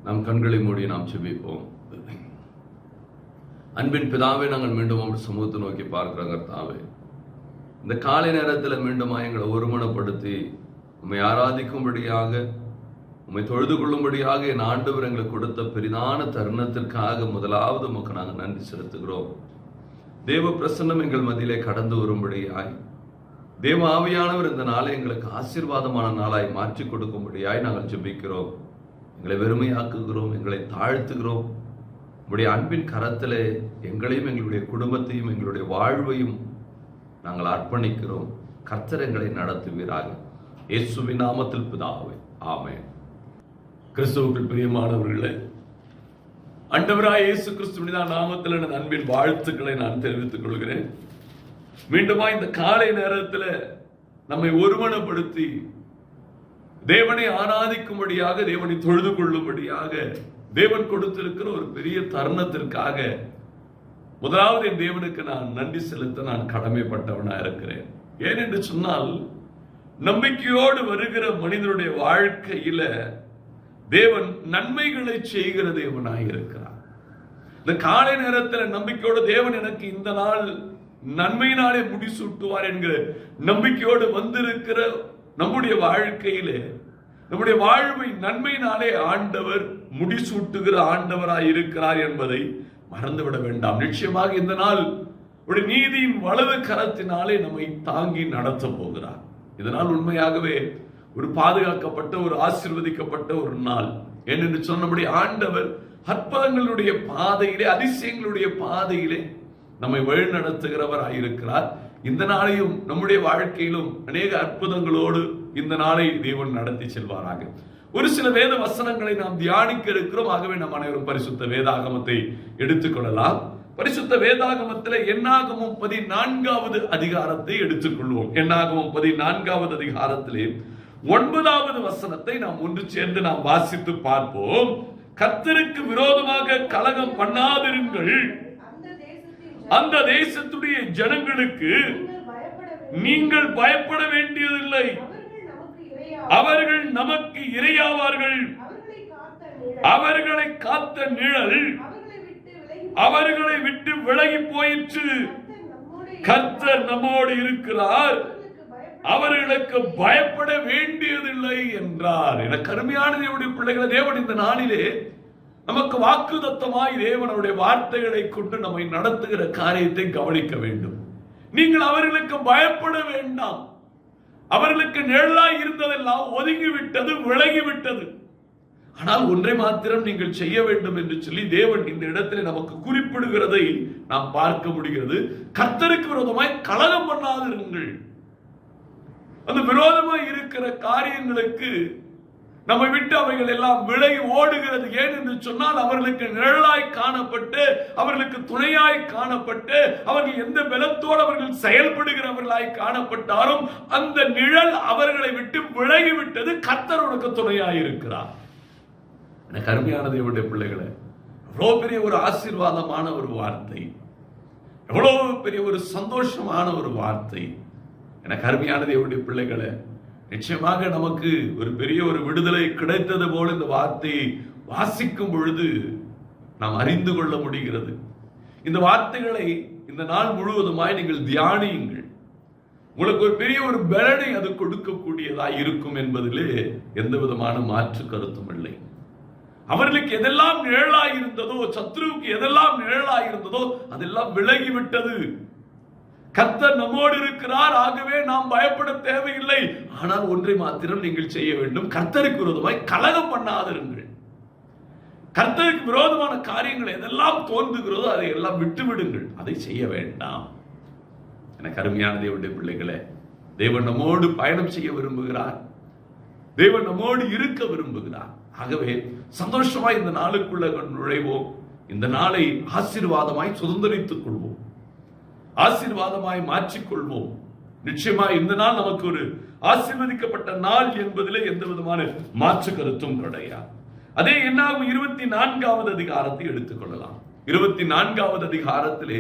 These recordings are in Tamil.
நாம் கண்களை மூடி நாம் ஜெபிப்போம். அன்பின் பிதாவே, நாங்கள் மீண்டும் அவர் சமூகத்தை நோக்கி பார்க்கிறோம். கர்த்தாவே, இந்த காலை நேரத்தில் மீண்டும் எங்களை ஒருமனப்படுத்தி உம்மை ஆராதிக்கும்படியாக, உம்மை தொழுது கொள்ளும்படியாக என் ஆண்டவர் எங்களுக்கு கொடுத்த பெரிதான தருணத்திற்காக முதலாவது உமக்கு நாங்கள் நன்றி செலுத்துகிறோம். தேவ பிரசன்னம் எங்கள் மத்தியிலே கடந்து வரும்படியாய், தேவ ஆவியானவர் இந்த நாளை எங்களுக்கு ஆசீர்வாதமான நாளாய் மாற்றி கொடுக்கும்படியாய் நாங்கள் ஜெபிக்கிறோம். எங்களை வெறுமையாக்குகிறோம், எங்களை தாழ்த்துகிறோம். உங்களுடைய அன்பின் கரத்திலே எங்களையும் எங்களுடைய குடும்பத்தையும் எங்களுடைய வாழ்வையும் நாங்கள் அர்ப்பணிக்கிறோம். கர்த்தர் எங்களை நடத்துவீராக. இயேசுவின் நாமத்தில் பிதாவே, ஆமென். கிறிஸ்துவுக்குள் பிரியமானவர்களே, ஆண்டவராய் இயேசு கிறிஸ்துவின் நாமத்தில் எனது அன்பின் வாழ்த்துக்களை நான் தெரிவித்துக் கொள்கிறேன். மீண்டுமா இந்த காலை நேரத்தில் நம்மை ஒருமனப்படுத்தி தேவனை ஆராதிக்கும்படியாக, தேவனை தொழுது கொள்ளும்படியாக தேவன் கொடுத்திருக்கிற ஒரு பெரிய தருணத்திற்காக முதலாவது என் தேவனுக்கு நான் நன்றி செலுத்த நான் கடமைப்பட்டவனா இருக்கிறேன். ஏனென்று சொன்னால், நம்பிக்கையோடு வருகிற மனிதனுடைய வாழ்க்கையில தேவன் நன்மைகளை செய்கிற தேவனாய் இருக்கிறார். இந்த காலை நேரத்தில் நம்பிக்கையோடு தேவன் எனக்கு இந்த நாள் நன்மையினாலே முடிசூட்டுவார் என்கிற நம்பிக்கையோடு வந்திருக்கிற நம்முடைய வாழ்க்கையிலே, நம்முடைய வாழ்வை நன்மையினாலே ஆண்டவர் முடிசூட்டுகிற ஆண்டவராய் இருக்கிறார் என்பதை மறந்துவிட வேண்டாம். நிச்சயமாக இந்த நாள் ஒரு நீதியின் வலது கரத்தினாலே நம்மை தாங்கி நடத்த போகிறார். இதனால் உண்மையாகவே ஒரு பாதுகாக்கப்பட்ட, ஒரு ஆசீர்வதிக்கப்பட்ட ஒரு நாள். ஏனென்று சொன்னபடி ஆண்டவர் அற்புதங்களுடைய பாதையிலே, அதிசயங்களுடைய பாதையிலே நம்மை வழி நடத்துகிறவராயிருக்கிறார். இந்த நாளையும் நம்முடைய வாழ்க்கையிலும் அநேக அற்புதங்களோடு இந்த நாளை தேவன் நடத்தி செல்வாராக. ஒரு சில வேத வசனங்களை நாம் தியானிக்க இருக்கிறோம். ஆகவே நம் அனைவரும் பரிசுத்த வேதாகமத்தை எடுத்துக்கொள்ளலாம். பரிசுத்த வேதாகமத்தில் என்னாகமம் 14வது அதிகாரத்தை எடுத்துக்கொள்வோம். என்னாகமம் 14வது அதிகாரத்திலே 9வது வசனத்தை நாம் ஒன்று சேர்ந்து நாம் வாசித்து பார்ப்போம். கர்த்தருக்கு விரோதமாக கலகம் பண்ணாதிருங்கள், அந்த தேசத்துடைய ஜனங்களுக்கு நீங்கள் பயப்பட வேண்டியதில்லை, அவர்கள் நமக்கு இரையாவார்கள், அவர்களை காத்த நிழல் அவர்களை விட்டு விலகி போயிற்று, கர்த்தர் நம்மோடு இருக்கிறார், அவர்களுக்கு பயப்பட வேண்டியதில்லை என்றார். என கருமையான தேவனுடைய பிள்ளைகளை, தேவன் இந்த நாளிலே நமக்கு வாக்குத்தத்தமாய் தேவனுடைய வார்த்தைகளை கொண்டு நம்மை நடத்துகிற காரியத்தை கவனிக்க வேண்டும். நீங்கள் அவர்களுக்கு பயப்பட வேண்டாம். அவர்களுக்கு நிழலாய் இருந்ததெல்லாம் ஒதுங்கிவிட்டது, விலகிவிட்டது. ஆனால் ஒன்றை மாத்திரம் நீங்கள் செய்ய வேண்டும் என்று சொல்லி தேவன் இந்த இடத்துல நமக்கு குறிப்பிடுகிறதை நாம் பார்க்க முடிகிறது. கர்த்தருக்கு விரோதமாய் கலகம் பண்ணாதிருங்கள். அந்த விரோதமாய் இருக்கிற காரியங்களுக்கு நம்மை விட்டு அவைகள் எல்லாம் விலகி ஓடுகிறது. ஏன் என்று சொன்னால், அவர்களுக்கு நிழலாய் காணப்பட்டு, அவர்களுக்கு துணையாய் காணப்பட்டு, அவர்கள் எந்த பலத்தோடு அவர்கள் செயல்படுகிறவர்களாய் காணப்பட்டாலும் அந்த நிழல் அவர்களை விட்டு விலகிவிட்டது. கர்த்தர் உனக்கு துணையாய் இருக்கிறார். எனக்கு அருமையான தேவனுடைய பிள்ளைகளை, எவ்வளவு பெரிய ஒரு ஆசீர்வாதமான ஒரு வார்த்தை, எவ்வளவு பெரிய ஒரு சந்தோஷமான ஒரு வார்த்தை. எனக்கு அருமையான தேவனுடைய பிள்ளைகளை, நிச்சயமாக நமக்கு ஒரு பெரிய ஒரு விடுதலை கிடைத்தது போல இந்த வார்த்தையை வாசிக்கும் பொழுது நாம் அறிந்து கொள்ள முடிகிறது. இந்த வார்த்தைகளை இந்த நாள் முழுவதுமாய் நீங்கள் தியானியுங்கள். உங்களுக்கு ஒரு பெரிய ஒரு பலனை அது கொடுக்கக்கூடியதாய் இருக்கும் என்பதிலே எந்த விதமான மாற்று கருத்தும் இல்லை. அவர்களுக்கு எதெல்லாம் நிழலாய் இருந்ததோ, சத்ருவுக்கு எதெல்லாம் நிழலாய் இருந்ததோ அதெல்லாம் விலகிவிட்டது. கர்த்தர் நம்மோடு இருக்கிறார், ஆகவே நாம் பயப்பட தேவையில்லை. ஆனால் ஒன்றை மாத்திரம் நீங்கள் செய்ய வேண்டும், கர்த்தருக்கு விரோதமாய் கலகம் பண்ணாதிருங்கள். கர்த்தருக்கு விரோதமான காரியங்கள் எதெல்லாம் தோன்றுகிறதோ அதை எல்லாம் விட்டுவிடுங்கள், அதை செய்ய வேண்டாம். எனக்கு அருமையான தேவனுடைய பிள்ளைகளே, தேவன் நம்மோடு பயணம் செய்ய விரும்புகிறார், தேவன் நம்மோடு இருக்க விரும்புகிறார். ஆகவே சந்தோஷமாய் இந்த நாளுக்குள்ள நுழைவோம். இந்த நாளை ஆசீர்வாதமாய் சுதந்திரித்துக் கொள்வோம், ஆசீர்வாதமாய் மாற்றிக்கொள்வோம். நிச்சயமாய் இந்த நாள் நமக்கு ஒரு ஆசீர்வதிக்கப்பட்ட நாள் என்பதிலே எந்த விதமான மாற்று கருத்தும் கிடையாது. அதே என்னாகும் 24வது அதிகாரத்தை எடுத்துக்கொள்ளலாம். 24வது அதிகாரத்திலே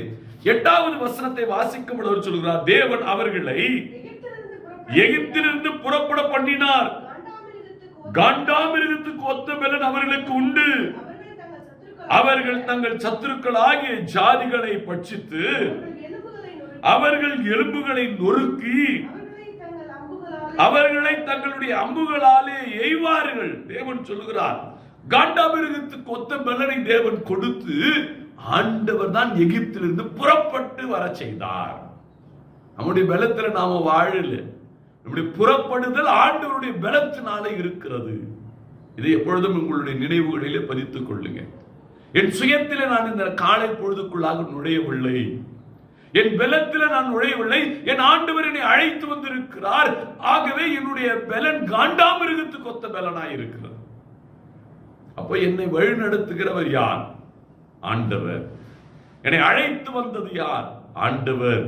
8வது வசனத்தை வாசிக்கும் பொழுது சொல்கிறார், தேவன் அவர்களை எகிப்திலிருந்து புறப்பட பண்ணினார், காண்டாமிருகத்துக்கு ஒத்த பலன் அவர்களுக்கு உண்டு. அவர்கள் தங்கள் சத்துருக்கள் ஆகிய ஜாதிகளை பட்சித்து அவர்கள் எலும்புகளை நொறுக்கி அவர்களை தங்களுடைய அம்புகளாலே எய்வார்கள். தேவன் சொல்லுகிறார், காண்டாமிருகத்துக்கு ஒத்த பலனை தேவன் கொடுத்து ஆண்டவர் தான் எகிப்திலிருந்து புறப்பட்டு வர செய்தார். நம்முடைய பலத்துல நாம வாழல, நம்முடைய புறப்படுதல் ஆண்டவருடைய பலத்தினாலே இருக்கிறது. இதை எப்பொழுதும் உங்களுடைய நினைவுகளிலே பதித்துக் கொள்ளுங்க. என் சுயத்திலே நான் இந்த காலை பொழுதுக்குள்ளாக நுழையவில்லை, என் பலத்தில நான் நுழையவில்லை, என் ஆண்டவர் என்னை அழைத்து வந்திருக்கிறார். ஆகவே என்னுடைய பலன் காண்டாமிருகத்துக்கு ஒத்த பலனாய் இருக்கிறது. அப்போ என்னை வழி நடத்துகிறவர் யார்? ஆண்டவர். என்னை அழைத்து வந்தது யார்? ஆண்டவர்.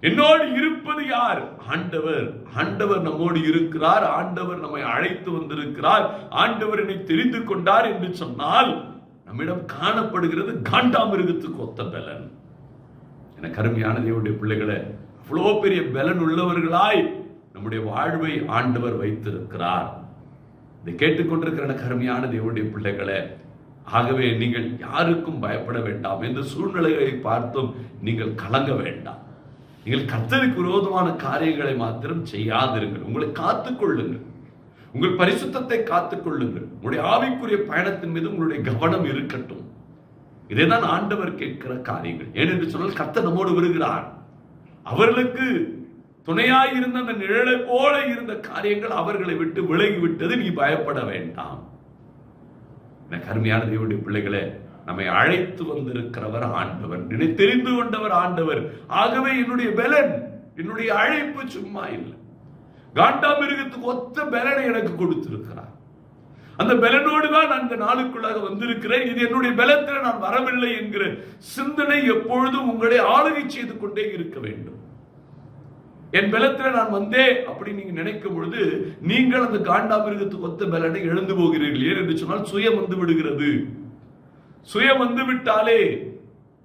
என்னோடு இருப்பது யார்? ஆண்டவர். ஆண்டவர் நம்மோடு இருக்கிறார், ஆண்டவர் நம்மை அழைத்து வந்திருக்கிறார், ஆண்டவர் என்னை தெரிந்து கொண்டார் என்று சொன்னால் நம்மிடம் காணப்படுகிறது காண்டாமிருகத்துக்கு ஒத்த பலன். என கருமையான தேவனுடைய பிள்ளைகளை, அவ்வளோ பெரிய பலன் உள்ளவர்களாய் நம்முடைய வாழ்வை ஆண்டவர் வைத்திருக்கிறார். இதை கேட்டுக்கொண்டிருக்கிற கருமையான தேவனுடைய பிள்ளைகளை, ஆகவே நீங்கள் யாருக்கும் பயப்பட வேண்டாம், எந்த சூழ்நிலைகளை பார்த்தும் நீங்கள் கலங்க வேண்டாம். நீங்கள் கர்த்தருக்கு விரோதமான காரியங்களை மாத்திரம் செய்யாதிருங்கள். உங்களை காத்துக்கொள்ளுங்கள், உங்கள் பரிசுத்தத்தை காத்துக்கொள்ளுங்கள். உங்களுடைய ஆவிக்குரிய பயணத்தின் மீது உங்களுடைய கவனம் இருக்கட்டும். இதைதான் ஆண்டவர் கேட்கிற காரியங்கள். ஏனென்று சொன்னால் கர்த்தர் நம்மோடு வருகிறார். அவர்களுக்கு துணையாய் இருந்த அந்த நிழலை போல இருந்த காரியங்கள் அவர்களை விட்டு விலகி விட்டது. நீ பயப்பட வேண்டாம். கருமையான தேவனுடைய பிள்ளைகளே, நம்மை அழைத்து வந்திருக்கிறவர் ஆண்டவர், நினை தெரிந்து கொண்டவர் ஆண்டவர். ஆகவே என்னுடைய பலன், என்னுடைய அழைப்பு சும்மா இல்லை. காண்டாமிருகத்துக்கு ஒத்த பலனை எனக்கு கொடுத்திருக்கிறார். அந்த பலனோடு தான் நான் இந்த நாளுக்குள்ளாக வந்திருக்கிறேன். இது என்னுடைய பலத்தில் நான் வரவில்லை என்கிற சிந்தனை எப்பொழுதும் உங்களை ஆளுகை செய்து கொண்டே இருக்க வேண்டும். என் பலத்தில் நான் வந்தேன் அப்படி நீங்க நினைக்கும் பொழுது நீங்கள் அந்த காண்டாமிருகத்துக்கு ஒத்த பலனை இழந்து போகிறீர்கள். ஏன் என்று சொன்னால் சுயம் வந்து விடுகிறது. சுயம் வந்து விட்டாலே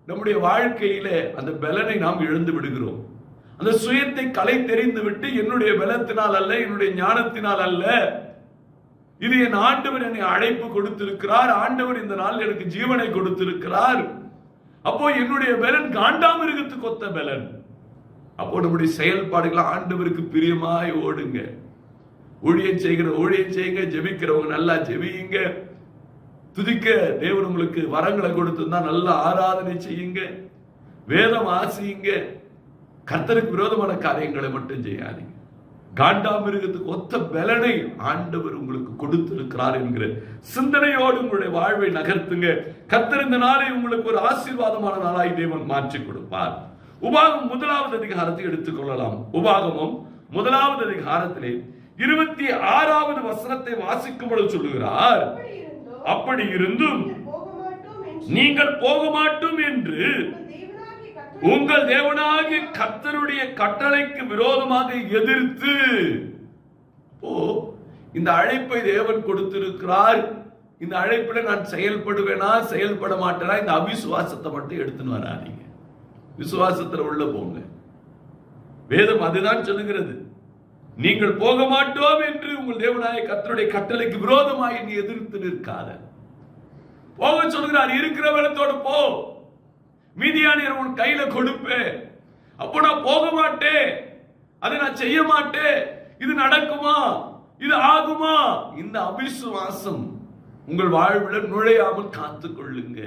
நம்முடைய வாழ்க்கையில அந்த பலனை நாம் இழந்து விடுகிறோம். அந்த சுயத்தை கலை தெரிந்து விட்டு என்னுடைய பலத்தினால் அல்ல, என்னுடைய ஞானத்தினால் அல்ல, இது என் ஆண்டவர் என்னை அழைப்பு கொடுத்திருக்கிறார், ஆண்டவர் இந்த நாள் எனக்கு ஜீவனை கொடுத்திருக்கிறார். அப்போ என்னுடைய பலன் காண்டாமிருகத்துக்கு ஒத்த பலன். அப்போ நம்முடைய செயல்பாடுகள் ஆண்டவருக்கு பிரியமாய் ஓடுங்க. ஊழியம் செய்யுங்க, ஜெபிக்கிறவங்க நல்லா ஜெபியுங்க, துதிக்க தேவன் உங்களுக்கு வரங்களை கொடுத்திருந்தா நல்லா ஆராதனை செய்யுங்க, வேதம் வாசியுங்க. கர்த்தருக்கு விரோதமான காரியங்களை மட்டும் செய்யாதீங்க. காண்டாமிருகத்துக்கு ஒத்த பலனை ஆண்டவர் உங்களுக்கு கொடுத்திருக்கிறார் என்கிற சிந்தனையோடு உங்களுடைய வாழ்வை நகர்த்துங்க. கர்த்தர் இந்த நாளை உங்களுக்கு ஒரு ஆசீர்வாதமான நாளாய் தேவன் மாற்றி கொடுப்பார். உபாகமம் 1வது அதிகாரத்தை எடுத்துக்கொள்ளலாம். உபாகமம் 1வது அதிகாரத்திலே 26வது வசனத்தை வாசிக்கும் பொழுது சொல்லுகிறார், அப்படி இருந்தும் நீங்கள் போக மாட்டோம் என்று உங்கள் தேவனாகிய கர்த்தருடைய கட்டளைக்கு விரோதமாக எதிர்த்து. இந்த அழைப்பை தேவன் கொடுத்திருக்கிறார். இந்த அழைப்பில் நான் செயல்படுவேனா செயல்பட மாட்டேனா, இந்த அவிசுவாசத்தை மட்டும் எடுத்துன்னு வராதீங்க. விசுவாசத்துல உள்ள போங்க. வேதம் அதுதான் சொல்லுகிறது. நீங்கள் போக மாட்டோம் என்று உங்கள் தேவனாகிய கர்த்தருடைய கட்டளைக்கு விரோதமாக நீ எதிர்த்து நிற்காத. போக சொல்கிறார். இருக்கிற பலத்தோடு போ. மீதியானியர் உன் கையில கொடுப்பேன். அப்போ நான் போக மாட்டேன், அதை நான் செய்ய மாட்டேன், இது நடக்குமா, இது ஆகுமா, இந்த அவிசுவாசம் உங்கள் வாழ்வில் நுழையாமல் காத்துக் கொள்ளுங்க.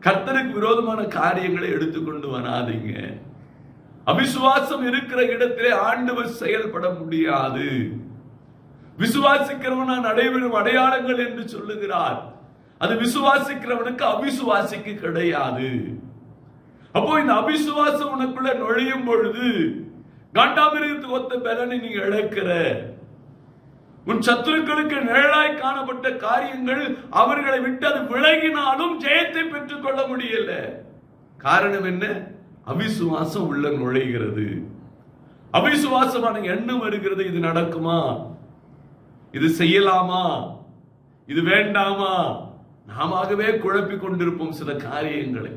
கர்த்தருக்கு விரோதமான காரியங்களை எடுத்துக்கொண்டு வராதீங்க. அவிசுவாசம் இருக்கிற இடத்திலே ஆண்டவர் செயல்பட முடியாது. விசுவாசிக்கிறவனா நடைபெறும் அடையாளங்கள் என்று சொல்லுகிறார். அது விசுவாசிக்கிறவனுக்கு அவிசுவாசிக்கு கிடையாது. அப்போ இந்த அவிசுவாசம் உனக்குள்ள நுழையும் பொழுது காண்டாமிருகத்துக்கு ஒத்த பலனை நீங்க இழக்கிற. உன் சத்துருக்களுக்கு நிழலாய் காணப்பட்ட காரியங்கள் அவர்களை விட்டு அது விலகினாலும் ஜெயத்தை பெற்றுக் கொள்ள முடியல. காரணம் என்ன? அவிசுவாசம் உள்ள நுழைகிறது. அவிசுவாசமான எண்ணம் வருகிறது. இது நடக்குமா, இது செய்யலாமா, இது வேண்டாமா, நாமவே குழப்பிக் கொண்டிருப்போம். சில காரியங்களை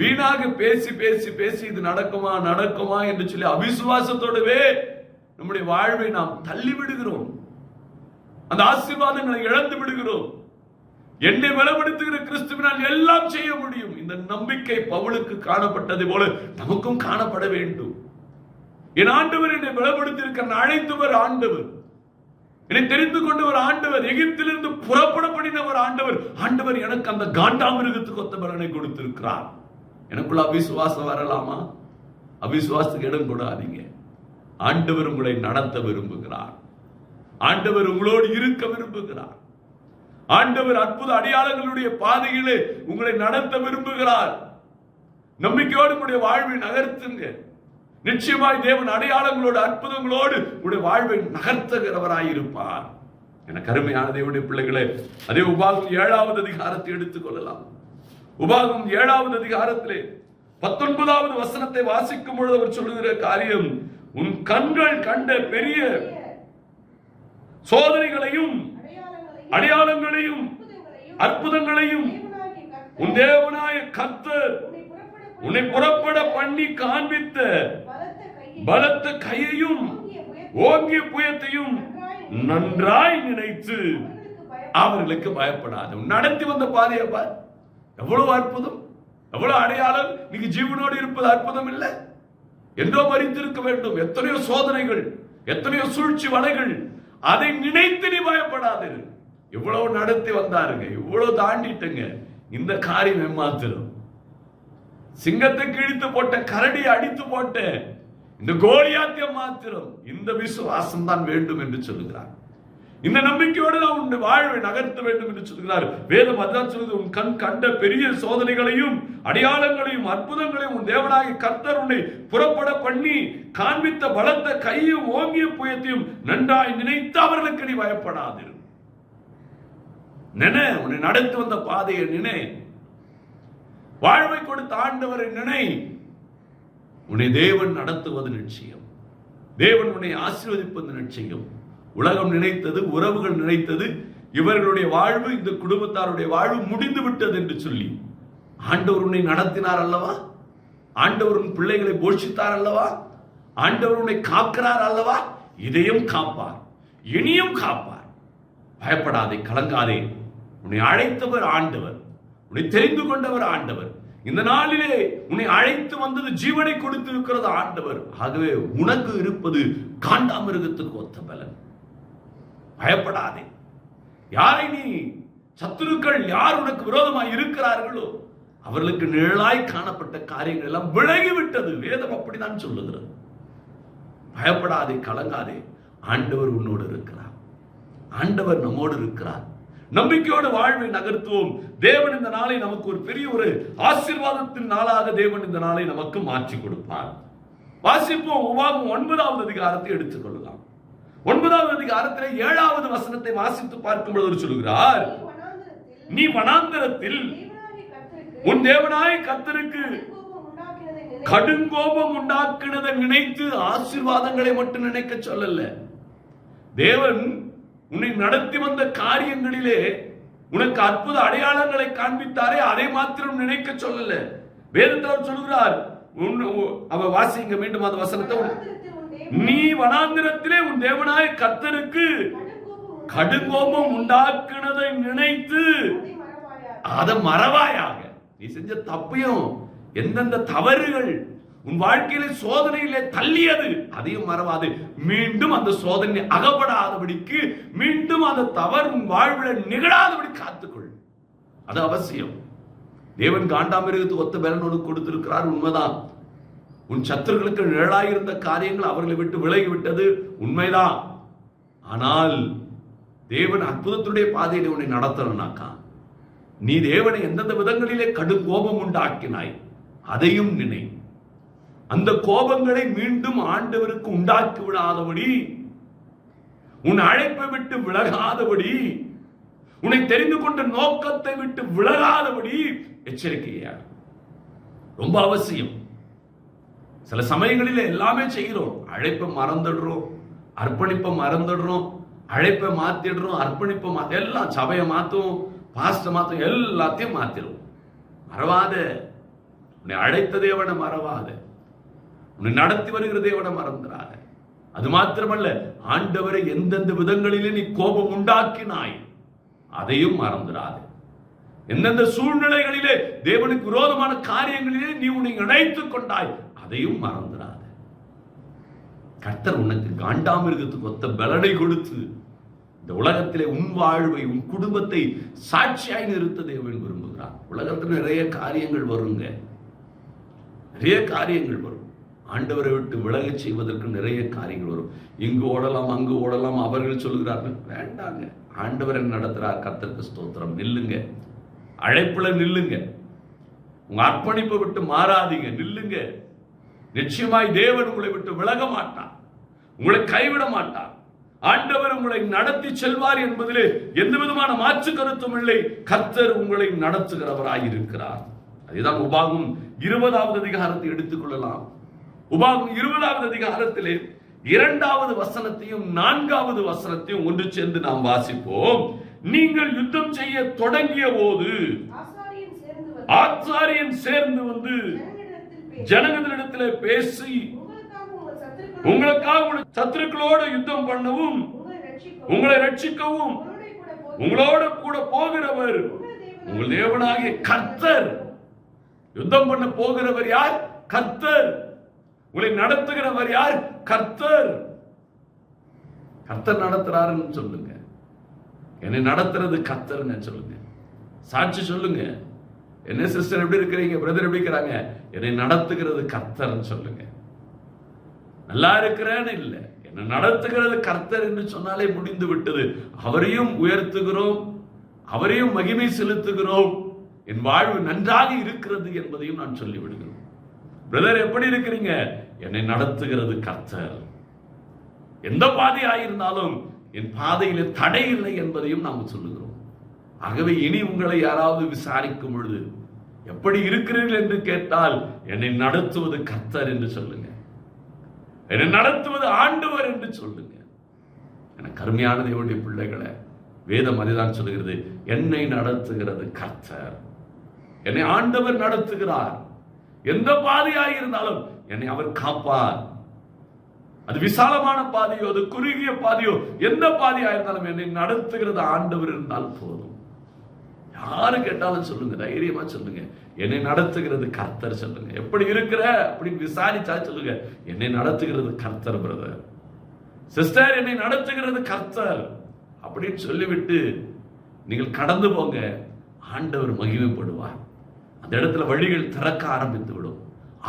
வீணாக பேசி பேசி பேசி இது நடக்குமா நடக்குமா என்று சொல்லி அவிசுவாசத்தோடவே நம்முடைய வாழ்வை நாம் தள்ளி விடுகிறோம். அந்த ஆசீர்வாதங்களை இழந்து விடுகிறோம். என்னை பலப்படுத்துகிற கிறிஸ்துவினால் எல்லாம் செய்ய முடியும். இந்த நம்பிக்கை பவுலுக்கு காணப்பட்டது போல நமக்கும் காணப்பட வேண்டும். என் ஆண்டவர் என்னை பலப்படுத்தியிருக்க அழைத்தவர் ஆண்டவர், என்னை தெரிந்து கொண்டவர் ஆண்டவர், எகிப்திலிருந்து புறப்பட பண்ணினவர் ஆண்டவர். ஆண்டவர் எனக்கு அந்த காண்டாமிருகத்துக்கு ஒத்த பலனை கொடுத்திருக்கிறார். எனக்குள்ள அவிசுவாசம் வரலாமா? அவிசுவாசத்துக்கு இடம் கொடாதீங்க. ஆண்டவர் உங்களை நடத்த விரும்புகிறார். ஆண்டவர் உங்களோடு இருக்க விரும்புகிறார். ஆண்டவர் அற்புத அடையாளங்களுடைய பாதையிலே உங்களை நடத்த விரும்புகிறார். நம்பிக்கையோடு உங்களுடைய வாழ்வை நகர்த்துங்க. நிச்சயமாய் தேவன் அடையாளங்களோடு அற்புதங்களோடு உங்களுடைய வாழ்வை நகர்த்துகிறவராயிருப்பார். என கருமையான தேவனுடைய பிள்ளைகளே, அதே உபாகம் 7வது அதிகாரத்தை எடுத்துக் கொள்ளலாம். உபாகம் 7வது அதிகாரத்திலே 19வது வசனத்தை வாசிக்கும் பொழுது அவர் சொல்லுகிற காரியம், உன் கண்கள் கண்ட பெரிய சோதனைகளையும் அடையாளங்களையும் அற்புதங்களையும் உன் தேவனாய கர்த்தர் உன்னை புறப்பட பண்ணி காண்பித்த பலத்த கையையும் ஓங்கிய புயத்தையும் நன்றாய் நினைத்து அவர்களுக்கு பயப்படாது. நடத்தி வந்த பாதையப்பா எவ்வளவு அற்புதம், எவ்வளவு அடையாளம். நீங்க ஜீவனோடு இருப்பது அற்புதம் இல்லை? என்றோ மரித்திருக்க வேண்டும். எத்தனையோ சோதனைகள், எத்தனையோ சூழ்ச்சி வலைகள், அதை நினைத்து நீ பயப்படாது. இவ்வளவு நடத்தி வந்தாருங்க, இவ்வளவு தாண்டிட்டுங்க. இந்த காரியம் ஏமாத்திரும். சிங்கத்தை கிழித்து போட்ட, கரடி அடித்து போட்ட இந்த கோலியாத்தியம் மாத்திரம். இந்த விசுவாசம் தான் வேண்டும் என்று சொல்லுகிறார். இந்த நம்பிக்கையோடு நான் உன் வாழ்வை நகர்த்த வேண்டும் என்று சொல்கிறார். வேதம் அதான் சொல்லுது, உன் கண் கண்ட பெரிய சோதனைகளையும் அடையாளங்களையும் அற்புதங்களையும் உன் தேவனாகிய கர்த்தர் உன்னை புறப்பட பண்ணி காண்பித்த பலத்த கையும் ஓங்கிய புயத்தையும் நன்றாய் நினைத்து அவர்களுக்கு நீ பயப்படாது. நினை, உன்னை நடத்தி வந்த பாதையை நினை, வாழ்வை கொடுத்த ஆண்டவரை நினை. உன்னை தேவன் நடத்துவது நிச்சயம். தேவன் உன்னை ஆசீர்வதிப்பது நிச்சயம். உலகம் நினைத்தது, உறவுகள் நினைத்தது, இவர்களுடைய வாழ்வு, இந்த குடும்பத்தாருடைய வாழ்வு முடிந்து விட்டது என்று சொல்லி ஆண்டவர் உன்னை நடத்தினார் அல்லவா? ஆண்டவர் உன் பிள்ளைகளை போஷித்தார் அல்லவா? ஆண்டவர் உன்னை காக்கிறார் அல்லவா? இதையும் காப்பார், இனியும் காப்பார். பயப்படாதே, கலங்காதே. உன்னை அழைத்தவர் ஆண்டவர், உன்னை தெரிந்து கொண்டவர் ஆண்டவர். இந்த நாளிலே உன்னை அழைத்து வந்தது ஜீவனை கொடுத்திருக்கிறது ஆண்டவர். ஆகவே உனக்கு இருப்பது காண்டாமிருகத்துக்கு ஒத்த பலன். பயப்படாதே. யாரை நீ சத்துருக்கள் யார் உனக்கு விரோதமாய் இருக்கிறார்களோ அவர்களுக்கு நிழலாய் காணப்பட்ட காரியங்கள் எல்லாம் விலகிவிட்டது. வேதம் அப்படிதான் சொல்லுகிறது. பயப்படாதே, கலங்காதே. ஆண்டவர் உன்னோடு இருக்கிறார். ஆண்டவர் நம்மோடு இருக்கிறார். நம்பிக்கையோடு வாழ்வை நகர்த்துவோம். தேவன் இந்த நாளை நமக்கு ஒரு பெரிய ஒரு ஆசீர்வாதத்தின் நாளாக தேவன் இந்த நாளை நமக்கு மாற்றி கொடுப்பார். வாசிப்போம். உபாகம் 9வது அதிகாரத்தை எடுத்துக்கொள்ளலாம். 9வது அதிகாரத்திலே 7வது வசனத்தை வாசித்து பார்க்கும் பொழுது சொல்கிறார், நீ வனாந்தரத்தில் உன் தேவனாய கர்த்தருக்கு கடுங்கோபம் உண்டாக்குனதை நினைத்து ஆசீர்வாதங்களை மட்டும் நினைக்க சொல்லல. தேவன் உன்னை நடத்தி வந்த காரியங்களிலே உனக்கு அற்புத அடையாளங்களை காண்பித்தாரே, அதை மாத்திரம் நினைக்க சொல்லல. வேதத்தில் சொல்கிறார், அவ வாசிங்க மீண்டும் அந்த வசனத்தை, நீ வனாந்திரத்திலே உன் தேவனாய கர்த்தருக்கு கடுங்கோபம் உண்டாக்குனதை நினைத்து அதை மறவாயாக. நீ செஞ்ச தப்பையும் எந்தெந்த தவறுகள் உன் வாழ்க்கையில சோதனையிலே தள்ளியது அதையும் மறவாது. மீண்டும் அந்த சோதனை அகப்படாதபடிக்கு, மீண்டும் அந்த தவறு உன் வாழ்வில் நிகழாதபடி காத்துக்கொள். அது அவசியம். தேவன் காண்டாமிருகத்துக்கு ஒத்த பலன் உனக்கு கொடுத்திருக்கிறார், உண்மைதான். உன் சத்துருக்களுக்கு நிழலாயிருந்த காரியங்கள் அவர்களை விட்டு விலகிவிட்டது, உண்மைதான். ஆனால் தேவன் அற்புதத்துடைய பாதையிலே உன்னை நடத்தணும்னாக்கா, நீ தேவனை எந்தெந்த விதங்களிலே கடும் கோபம் உண்டாக்கினாய் அதையும் நினை. அந்த கோபங்களை மீண்டும் ஆண்டவருக்கு உண்டாக்கி விடாதபடி, உன் அழைப்பை விட்டு விலகாதபடி, உன்னை தெரிந்து கொண்ட நோக்கத்தை விட்டு விலகாதபடி எச்சரிக்கையா ரொம்ப அவசியம். சில சமயங்களில் எல்லாமே செய்கிறோம், அழைப்பை மறந்துடுறோம், அர்ப்பணிப்பை மறந்துடுறோம், அழைப்பை மாத்திடுறோம், அர்ப்பணிப்பை எல்லாம் சபையை மாத்தும், பாஸ்ட மாத்தும், எல்லாத்தையும் மாத்திரும். மறவாத, உன்னை அழைத்த தேவனை மறவாத, உன்னை நடத்தி வருகிற தேவனை மறந்துடாத. அது மாத்திரமல்ல, ஆண்டவரை எந்தெந்த விதங்களிலே நீ கோபம் உண்டாக்கினாய் அதையும் மறந்துடாது. எந்தெந்த சூழ்நிலைகளிலே தேவனுக்கு விரோதமான காரியங்களிலே நீ உன்னை இணைத்துக் கொண்டாய் அதையும் மறந்துடாது. கர்த்தர் உனக்கு காண்டாமிருகத்துக்கு ஒத்த பலனை கொடுத்து இந்த உலகத்திலே உன் வாழ்வை, உன் குடும்பத்தை சாட்சியாய் நிறுத்த தேவன் விரும்புகிறார். உலகத்தில் நிறைய காரியங்கள் வருங்க, நிறைய காரியங்கள் வரும். ஆண்டவரை விட்டு விலகச் செய்வதற்கு நிறைய காரியங்கள் வரும். இங்கு ஓடலாம், அங்கு ஓடலாம். அவர்கள் சொல்கிறார்கள், வேண்டாங்க, ஆண்டவரை நடத்துறார். கர்த்தருக்கு ஸ்தோத்திரம். நில்லுங்க, அழைப்புல நில்லுங்க, உங்க அர்ப்பணிப்பை விட்டு மாறாதீங்க, நில்லுங்க. நிச்சயமாய் தேவன் உங்களை விட்டு விலக மாட்டார், உங்களை கைவிட மாட்டார். ஆண்டவர் உங்களை நடத்தி செல்வார் என்பதிலே எந்த விதமான மாற்று கருத்தும் இல்லை. கர்த்தர் உங்களை நடத்துகிறவராய் இருக்கிறார். அதுதான் உபாகம் 20வது அதிகாரத்தை எடுத்துக்கொள்ளலாம். உபாகம் 20வது அதிகாரத்திலே 2வது வசனத்தையும் 4வது வசனத்தையும் ஒன்று சேர்ந்து நாம் வாசிப்போம். நீங்கள் யுத்தம் செய்ய தொடங்கிய போது ஆசாரியன் சேர்ந்து வந்து ஜனங்களிடத்தில் பேசி உங்களுக்காக உங்கள் சத்துருக்களோடு யுத்தம் பண்ணவும் உங்களை ரட்சிக்கவும் உங்களோட கூட போகிறவர் உங்கள் தேவனாகிய கர்த்தர். யுத்தம் பண்ண போகிறவர் யார்? கர்த்தர். உங்களை நடத்துகிறவர் யார்? கர்த்தர். கர்த்தர் நடத்துறாருன்னு சொல்லுங்க. என்னை நடத்துறது கர்த்தர்னு சொல்லுங்க. சாட்சி சொல்லுங்க. என்ன சிஸ்டர் எப்படி இருக்கிறீங்க, பிரதர் எப்படி இருக்கிறாங்க? என்னை நடத்துகிறது கர்த்தர்னு சொல்லுங்க. நல்லா இருக்கிறேன்னு இல்லை, என்னை நடத்துகிறது கர்த்தர் என்று சொன்னாலே முடிந்து விட்டது. அவரையும் உயர்த்துகிறோம், அவரையும் மகிமை செலுத்துகிறோம். என் வாழ்வு நன்றாக இருக்கிறது என்பதையும் நான் சொல்லிவிடுகிறோம். பிரதர் எப்படி இருக்கிறீங்க? என்னை நடத்துகிறது கர்த்தர். எந்த பாதையாயிருந்தாலும் என் பாதையில தடை இல்லை என்பதையும் நாம் சொல்லுகிறோம். ஆகவே இனி உங்களை யாராவது விசாரிக்கும் பொழுது எப்படி இருக்கிறீர்கள் என்று கேட்டால் என்னை நடத்துவது கர்த்தர் என்று சொல்லுங்க. என்னை நடத்துவது ஆண்டவர் என்று சொல்லுங்க. எனக்கு அருமையான தேவனுடைய பிள்ளைகளை, வேதம் அதுதான் சொல்லுகிறது, என்னை நடத்துகிறது கர்த்தர். என்னை ஆண்டவர் நடத்துகிறார். எந்த பாதையாக இருந்தாலும் என்னை அவர் காப்பார். அது விசாலமான பாதையோ, அது குறுகிய பாதையோ, எந்த பாதையா இருந்தாலும் என்னை நடத்துகிறது ஆண்டவர் இருந்தால் போதும். யாரு கேட்டாலும் சொல்லுங்க, தைரியமா சொல்லுங்க, என்னை நடத்துகிறது கர்த்தர் சொல்லுங்க. எப்படி இருக்கிற அப்படின்னு விசாரிச்சா சொல்லுங்க, என்னை நடத்துகிறது கர்த்தர் பிரதர், சிஸ்டர், என்னை நடத்துகிறது கர்த்தர் அப்படின்னு சொல்லிவிட்டு நீங்கள் கடந்து போங்க. ஆண்டவர் மகிமைப்படுவார். அந்த இடத்துல வழிகள் திறக்க ஆரம்பித்து விடும்.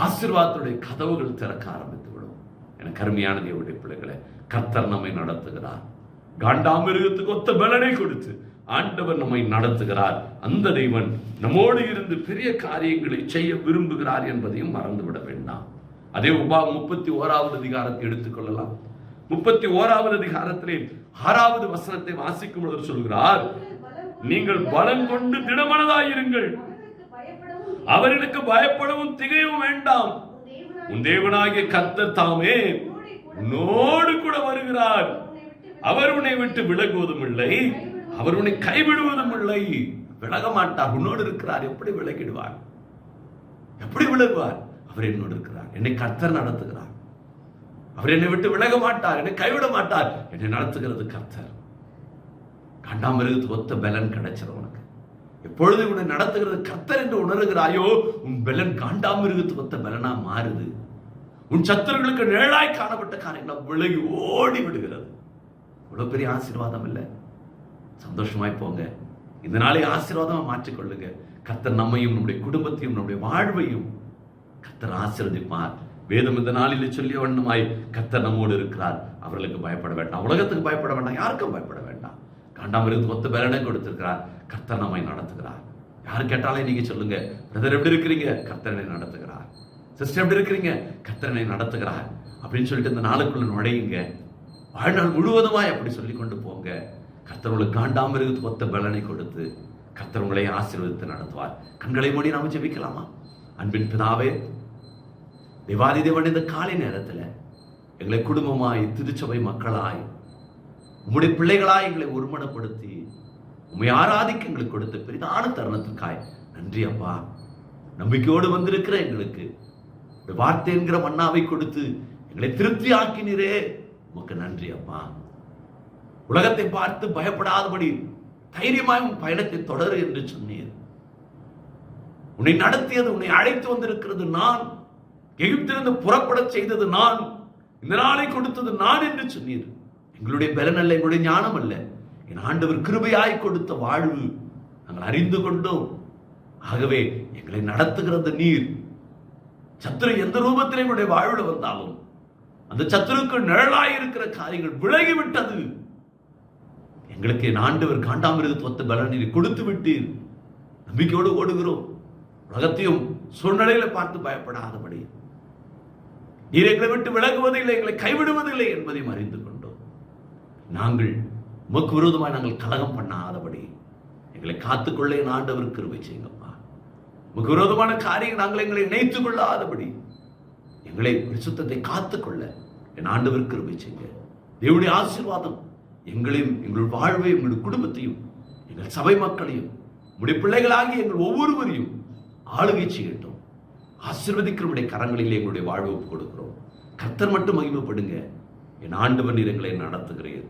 ஆசீர்வாதத்துடைய கதவுகள் திறக்க ஆரம்பித்து விடும். எனக்கு அருமையான தேவனுடைய பிள்ளைகளை, கர்த்தர் நம்மை நடத்துகிறார். காண்டாமிருகத்துக்கு ஒத்த பலனை கொடுத்து ஆண்டவர் நம்மை நடத்துகிறார். அந்த தேவன் நம்மோடு இருந்து பெரிய காரியங்களை செய்ய விரும்புகிறார் என்பதையும் மறந்துவிட வேண்டாம். அதே உபாகம் 31வது அதிகாரத்தை எடுத்துக்கொள்ளலாம். 31வது அதிகாரத்திலே 6வது வசனத்தை வாசிக்கும் பொழுது சொல்கிறார், நீங்கள் பலம் கொண்டு திடமனதாயிருங்கள், அவர்களுக்கு பயப்படவும் திகையவும் வேண்டாம். உன் தேவனாகிய கர்த்தர் தாமே உன்னோடு கூட வருகிறார். அவர் உன்னை விட்டு விலகுவதும் இல்லை, அவர் உன்னை கைவிடுவதும் இல்லை. விலக மாட்டார், உன்னோடு இருக்கிறார். எப்படி விலகிடுவார்? எப்படி விலகுவார்? அவர் என்னோடு இருக்கிறார். என்னை கர்த்தர் நடத்துகிறார். அவர் என்னை விட்டு விலக மாட்டார், என்னை கைவிட மாட்டார். என்னை நடத்துகிறது கர்த்தர். காண்டாமிருகத்துக்கு ஒத்த பலன் கிடைச்சிடும் உனக்கு. எப்பொழுது உன்னை நடத்துகிறது கர்த்தர் என்று உணர்கிறாயோ, உன் பலன் காண்டாமிருகத்துக்கு ஒத்த பலனா மாறுது. உன் சத்துருக்களுக்கு நிழலாய் காணப்பட்ட காரியங்கள் விலகி ஓடி விடுகிறது. இவ்வளவு பெரிய ஆசீர்வாதம் இல்லை? சந்தோஷமாய் போங்க. இந்த நாளை ஆசீர்வாதமா மாற்றிக்கொள்ளுங்க. கர்த்தர் நம்மையும் நம்முடைய குடும்பத்தையும் நம்முடைய வாழ்வையும் கர்த்தர் ஆசீர்வதிப்பார். வேதம் இந்த நாளில் சொல்லிய வண்ணமாய் கர்த்தர் நம்மோடு இருக்கிறார். அவர்களுக்கு பயப்பட வேண்டாம், உலகத்துக்கு பயப்பட வேண்டாம், யாருக்கும் பயப்பட வேண்டாம். காண்டாமிருகத்துக்கு ஒத்த பலனை கொடுத்திருக்கிறார். கர்த்தர் நம்மை நடத்துகிறார். யாரு கேட்டாலே நீங்க சொல்லுங்க, பிரதர் எப்படி இருக்கிறீங்க? கர்த்தரனை நடத்துகிறார். சிஸ்டர் எப்படி இருக்கிறீங்க? கர்த்தரனை நடத்துகிறார் அப்படின்னு சொல்லிட்டு இந்த நாளுக்குள்ள நுழையுங்க. வாழ்நாள் முழுவதுமாய் அப்படி சொல்லி கொண்டு போங்க. கர்த்தர் உங்களுக்கு காண்டாமிருகத்துக்கு ஒத்த பலனை கொடுத்து கர்த்தர் உங்களை ஆசீர்வதித்து நடத்துவார். கண்களை மூடி நாம ஜெபிக்கலாமா? அன்பின் பிதாவே, தேவாதி தேவன், இந்த காலை நேரத்தில் எங்களை குடும்பமாய், திருச்சபை மக்களாய், உம்முடைய பிள்ளைகளாய் எங்களை ஒருமனப்படுத்தி உம்மை ஆராதிக்க எங்களுக்கு கொடுத்த பெரிதான தருணத்துக்காய் நன்றி அப்பா. நம்பிக்கையோடு வந்திருக்கிற எங்களுக்கு வார்த்தை என்கிற மன்னாவை கொடுத்து எங்களை திருப்தி ஆக்கினீரே, உமக்கு நன்றி அப்பா. உலகத்தை பார்த்து பயப்படாதபடி தைரியமாய் உன் பயணத்தை தொடரு என்று சொன்னீர். உன்னை நடத்தியது, உன்னை அழைத்து வந்திருக்கிறது நான், எகிப்திலிருந்து புறப்பட செய்தது நான், இந்த நாளை கொடுத்தது நான் என்று சொன்னீர். எங்களுடைய பலன் அல்ல, எங்களுடைய ஞானம் அல்ல, என் ஆண்டவர் கிருபையாய் கொடுத்த வாழ்வு நாங்கள் அறிந்து கொண்டோம். ஆகவே எங்களை நடத்துகிறது நீர். சத்துரு எந்த ரூபத்திலே எங்களுடைய வாழ்வில் வந்தாலும் அந்த சத்துருக்கு நிழலாய் இருக்கிற காரியங்கள் விலகிவிட்டது. எங்களுக்கு என் ஆண்டவர் காண்டாமிருகத்தை ஒத்த பலனை கொடுத்து விட்டீர். நம்பிக்கையோடு ஓடுகிறோம். உலகத்தையும் சூழ்நிலையில பார்த்து பயப்படாதபடி நீர் எங்களை விட்டு விலகுவதில்லை, எங்களை கைவிடுவதில்லை என்பதையும் அறிந்து கொண்டோம். நாங்கள் உமக்கு விரோதமாக நாங்கள் கலகம் பண்ணாதபடி எங்களை காத்துக்கொள்ள என் ஆண்டவர் கிருபை செய்யுங்கப்பா. உமக்கு விரோதமான காரியம் நாங்கள் எங்களை இணைத்துக் கொள்ளாதபடி எங்களை பரிசுத்தத்தை காத்துக்கொள்ள என் ஆண்டவர் கிருபை செய்யுங்க. தேவனுடைய ஆசீர்வாதம் எங்களையும், எங்கள் வாழ்வையும், எங்களுடைய குடும்பத்தையும், எங்கள் சபை மக்களையும், உடைய பிள்ளைகளாகி எங்கள் ஒவ்வொருவரையும் ஆளுகை செய்யட்டும். ஆசீர்வதிக்கிறவருடைய கரங்களிலே எங்களுடைய வாழ்வை கொடுக்கிறோம். கர்த்தர் மட்டும் மகிமைப்படுங்க. என் ஆண்டவர் நீர் எங்களை நடத்துகிறீர்.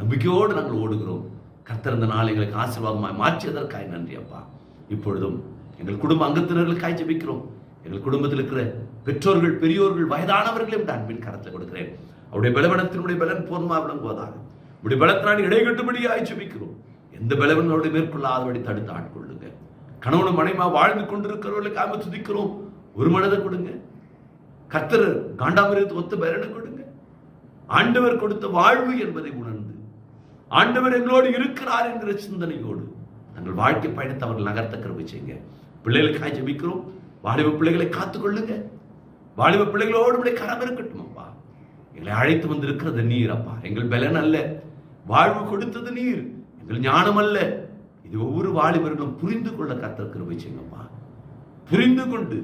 நம்பிக்கையோடு நாங்கள் ஓடுகிறோம். கர்த்தர் இந்த நாள் எங்களுக்கு ஆசீர்வாதமாய் மாற்றியதற்காய் நன்றி அப்பா. இப்பொழுதும் எங்கள் குடும்ப அங்கத்தினர்களுக்காய் ஜெபிக்கிறோம். எங்கள் குடும்பத்தில் இருக்கிற பெற்றோர்கள், பெரியோர்கள், வயதானவர்களையும் அன்பின் கரத்தில் கொடுக்கிறேன். அவருடைய பலவீனத்தினுடைய பலன் பூர்ணமாக விளங்குவதாக உடைய பலத்தினால் இடைகட்டும்படியாய் ஜெபிக்கிறோம். எந்த பலவீனோடு மேற்கொள்ளாதபடி தடுத்து ஆட்கொள்ளுங்க. கணவனும் மனைமா வாழ்ந்து கொண்டிருக்கிறவர்களுக்காக துதிக்கிறோம். ஒரு மனதை கொடுங்க. கர்த்தர் காண்டாமிருகத்தை ஒத்த பலனை கொடுங்க. ஆண்டவர் கொடுத்த வாழ்வு என்பதை உணர்ந்து ஆண்டவர் எங்களோடு இருக்கிறார் என்கிற சிந்தனையோடு தங்கள் வாழ்க்கை பயணத்தை அவர்கள் நகர்த்த கிருபை செய்யுங்க. பிள்ளைகளுக்காக ஜெபிக்கிறோம். வாலிப பிள்ளைகளை காத்துக்கொள்ளுங்க. வாலிப பிள்ளைகளோடு கரம் இருக்கட்டும் அப்பா. எங்களை அழைத்து வந்திருக்கிறது நீர் அப்பா. எங்கள் பலன் அல்ல, வாழ்வு கொடுத்தது நீர், எங்கள் ஞானம் அல்ல. இது ஒவ்வொரு வாலிபர்களும் புரிந்து கொள்ள கர்த்தர் கிருபை செய்யுங்கப்பா. புரிந்து கொண்டு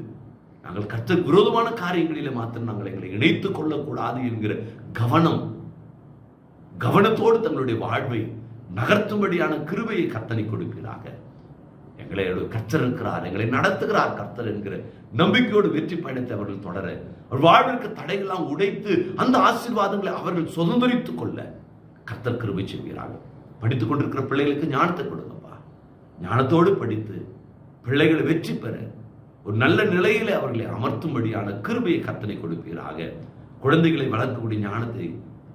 நாங்கள் கர்த்தர் விரோதமான காரியங்களிலே மாத்திரம் நாங்கள் எங்களை இணைத்துக் கொள்ளக்கூடாது என்கிற கவனத்தோடு தங்களுடைய வாழ்வை நகர்த்தும்படியான கிருபையை கர்த்தனை கொடுக்கிறாக. எங்களை கர்த்தர் இருக்கிறார், எங்களை நடத்துகிறார் கர்த்தர் என்கிற நம்பிக்கையோடு வெற்றி பயணத்தை அவர்கள் தொடர, அவர் வாழ்விற்கு தடைகள்லாம் உடைத்து அந்த ஆசீர்வாதங்களை அவர்கள் சுதந்திரித்துக் கொள்ள கர்த்தர் கிருபை செய்கிறார்கள். படித்துக் கொண்டிருக்கிற பிள்ளைகளுக்கு ஞானத்தை கொடுங்கப்பா. ஞானத்தோடு படித்து பிள்ளைகளை வெற்றி பெற ஒரு நல்ல நிலையில அவர்களை அமர்த்தும்படியான கிருபையை கர்த்தனை கொடுப்பீராக. குழந்தைகளை வளர்க்கக்கூடிய ஞானத்தை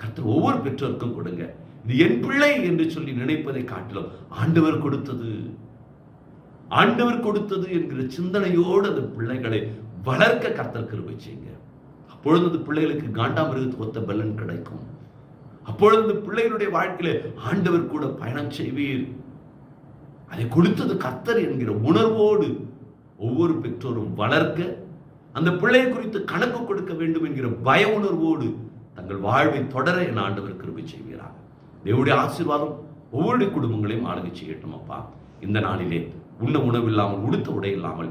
கர்த்தர் ஒவ்வொரு பெற்றோருக்கும் கொடுங்க. இது என் பிள்ளை என்று சொல்லி நினைப்பதை காட்டிலும் ஆண்டவர் கொடுத்தது என்கிற சிந்தனையோடு அந்த பிள்ளைகளை வளர்க்க கர்த்தர் கிருபை செய்யுங்க. அப்பொழுது அந்த பிள்ளைகளுக்கு காண்டாமிருகத்துக்கு ஒத்த பலன் கிடைக்கும். அப்பொழுது அந்த பிள்ளைகளுடைய வாழ்க்கையில ஆண்டவர் கூட பயணம் செய்வீர். அதை கொடுத்தது கர்த்தர் என்கிற உணர்வோடு ஒவ்வொரு பெற்றோரும் வளர்க்க, அந்த பிள்ளையை குறித்து கணக்கு கொடுக்க வேண்டும் என்கிற பய உணர்வோடு தங்கள் வாழ்வை தொடர என் ஆண்டவர் கிருபை செய்கிறார். தேவனுடைய ஆசீர்வாதம் ஒவ்வொரு குடும்பங்களையும் ஆளுகை செய்யட்டும் அப்பா. இந்த நாளிலே உண்ண உணவில்லாமல், உடுத்த உடை இல்லாமல்,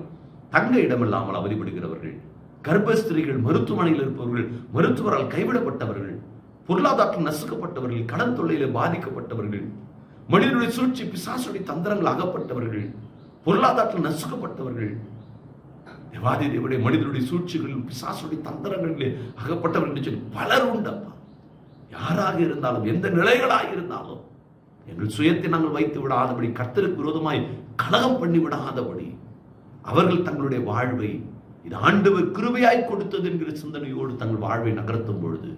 தங்க இடமில்லாமல் அவதிப்படுகிறவர்கள், கர்ப்பஸ்திரீகள், மருத்துவமனையில் இருப்பவர்கள், மருத்துவரால் கைவிடப்பட்டவர்கள், பொருளாதாரத்தில் நசுக்கப்பட்டவர்கள், கடன் தொல்லையில பாதிக்கப்பட்டவர்கள், மனிதனுடைய சூழ்ச்சி பிசாசுடைய தந்திரங்கள் அகப்பட்டவர்கள், பொருளாதாரத்தில் நசுக்கப்பட்டவர்கள், தேவாதி தேவனுடைய மனிதனுடைய சூழ்ச்சிகளில் பிசாசுடைய தந்திரங்களிலே அகப்பட்டவர்கள் என்று சொல்லி பலர் உண்டப்பா. யாராக இருந்தாலும், எந்த நிலைகளாக இருந்தாலும், எங்கள் சுயத்தை நாங்கள் வைத்து விடாதபடி, கர்த்தருக்கு விரோதமாய் கலகம் பண்ணி விடாதபடி, அவர்கள் தங்களுடைய வாழ்வை இது ஆண்டவர் கிருபையாய் கொடுத்தது என்கிற சிந்தனையோடு தங்கள் வாழ்வை நகர்த்தும் பொழுது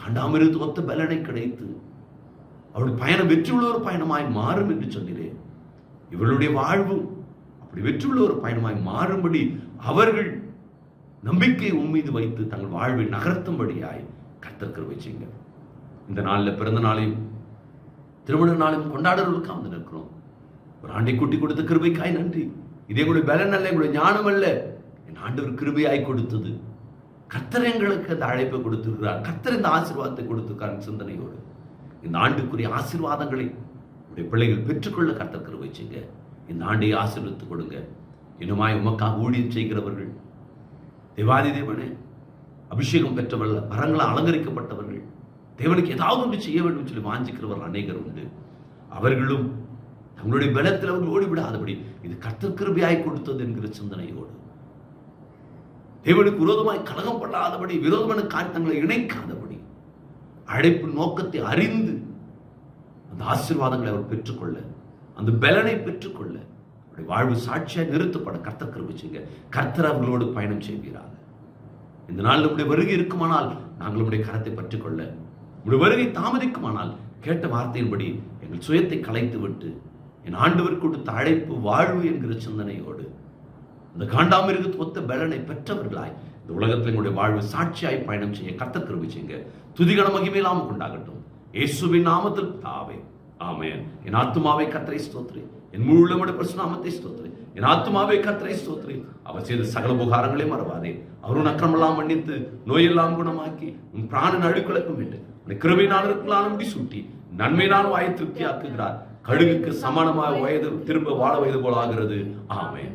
காண்டாமிருகத்துக்கு ஒத்த பலனை கிடைத்து அவருடைய பயணம் வெற்றியுள்ள ஒரு பயணமாய் மாறும் என்று சொன்னேன். இவர்களுடைய வாழ்வும் அப்படி வெற்றியுள்ள ஒரு பயணமாய் மாறும்படி அவர்கள் நம்பிக்கை உம்மீது வைத்து தங்கள் வாழ்வை நகர்த்தும்படியாய் கர்த்தர் கிருபை செய்யுங்க. இந்த நாளில் பிறந்த நாளையும் திருமண நாளையும் கொண்டாடுறவர்களுக்கு வந்து நிற்கிறோம். ஒரு ஆண்டை கூட்டி கொடுத்த கிருபைக்காய் நன்றி. இதே கூட பலன் அல்ல, எங்களுடைய ஞானம் அல்ல, என் ஆண்டவர் கிருபையாய் கொடுத்தது. கர்த்தர் எங்களுக்கு அந்த அழைப்பை கொடுத்திருக்கிறார். கர்த்தர் இந்த ஆசீர்வாதத்தை கொடுத்திருக்கார். சிந்தனையோடு இந்த ஆண்டுக்குரிய ஆசீர்வாதங்களை உடைய பிள்ளைகள் பெற்றுக்கொள்ள கர்த்தர் கிருபை செய்யுங்க. இந்த ஆண்டை ஆசீர்வதித்துக் கொடுங்க. இன்னுமாய் உமக்காக ஊழியம் செய்கிறவர்கள், தேவாதி தேவனே, அபிஷேகம் பெற்றவர்கள், வரங்களால் அலங்கரிக்கப்பட்டவர்கள், தேவனுக்கு ஏதாவது ஒன்று செய்ய வேண்டும் சொல்லி வாஞ்சிக்கிறவர்கள் அநேகர் உண்டு. அவர்களும் தங்களுடைய பலத்தில் அவர்கள் ஓடிவிடாதபடி இது கர்த்தர் கிருபையாய் கொடுத்தது என்கிற சிந்தனையோடு தேவனுக்கு விரோதமாய் கலகம் பண்ணாதபடி, விரோதமான காரியங்களை இணைக்காதபடி அழைப்பு நோக்கத்தை அறிந்து அந்த ஆசீர்வாதங்களை அவர் பெற்றுக்கொள்ள, அந்த பலனை பெற்றுக்கொள்ள, அவருடைய வாழ்வு சாட்சியாக நிறுத்தப்பட கர்த்தர் கிருபை செய்யுங்க. கர்த்தர் அவர்களோடு பயணம் செய்கிறார். இந்த நாள் நம்முடைய வருகை இருக்குமானால் நாங்கள் நம்முடைய கரத்தை பற்றிக்கொள்ள, நம்முடைய வருகை தாமதிக்குமானால் கேட்ட வார்த்தையின்படி எங்கள் சுயத்தை கலைத்து விட்டு என் ஆண்டவர் கொடுத்த அழைப்பு வாழ்வு என்கிற சிந்தனையோடு இந்த காண்டாமிருகத்து ஒத்த பலனை பெற்றவர்களாய் இந்த உலகத்தில் எங்களுடைய வாழ்வு சாட்சியாய் பயணம் செய்ய கர்த்தர் கிருபை செய்யுங்க. துதிகன மகிமையில்லாம கொண்டாகட்டும். இயேசுவின் நாமத்தில் பிதாவே, ஆமென். என் ஆத்துமாவே கர்த்தரை ஸ்தோத்திரி, என் முழு உள்ளமுடைய பரிசுத்த நாமத்தை ஸ்தோத்திரி. என் ஆத்துமாவே கர்த்தரை ஸ்தோத்திரி. அவர் செய்த சகல உபகாரங்களையும் மறவாதே. அவரும் அக்கிரமெல்லாம் மன்னித்து நோயெல்லாம் குணமாக்கி உன் பிராணன் அழுக்குலக்கும் விட்டு உன் கிருபையினால் இருக்கலாம் முடி சூட்டி நன்மையினால் வாயை திருப்தி ஆக்குகிறார். கழுகுக்கு சமானமாக வயது திரும்ப வாழ வயது போல ஆகிறது. ஆமென்.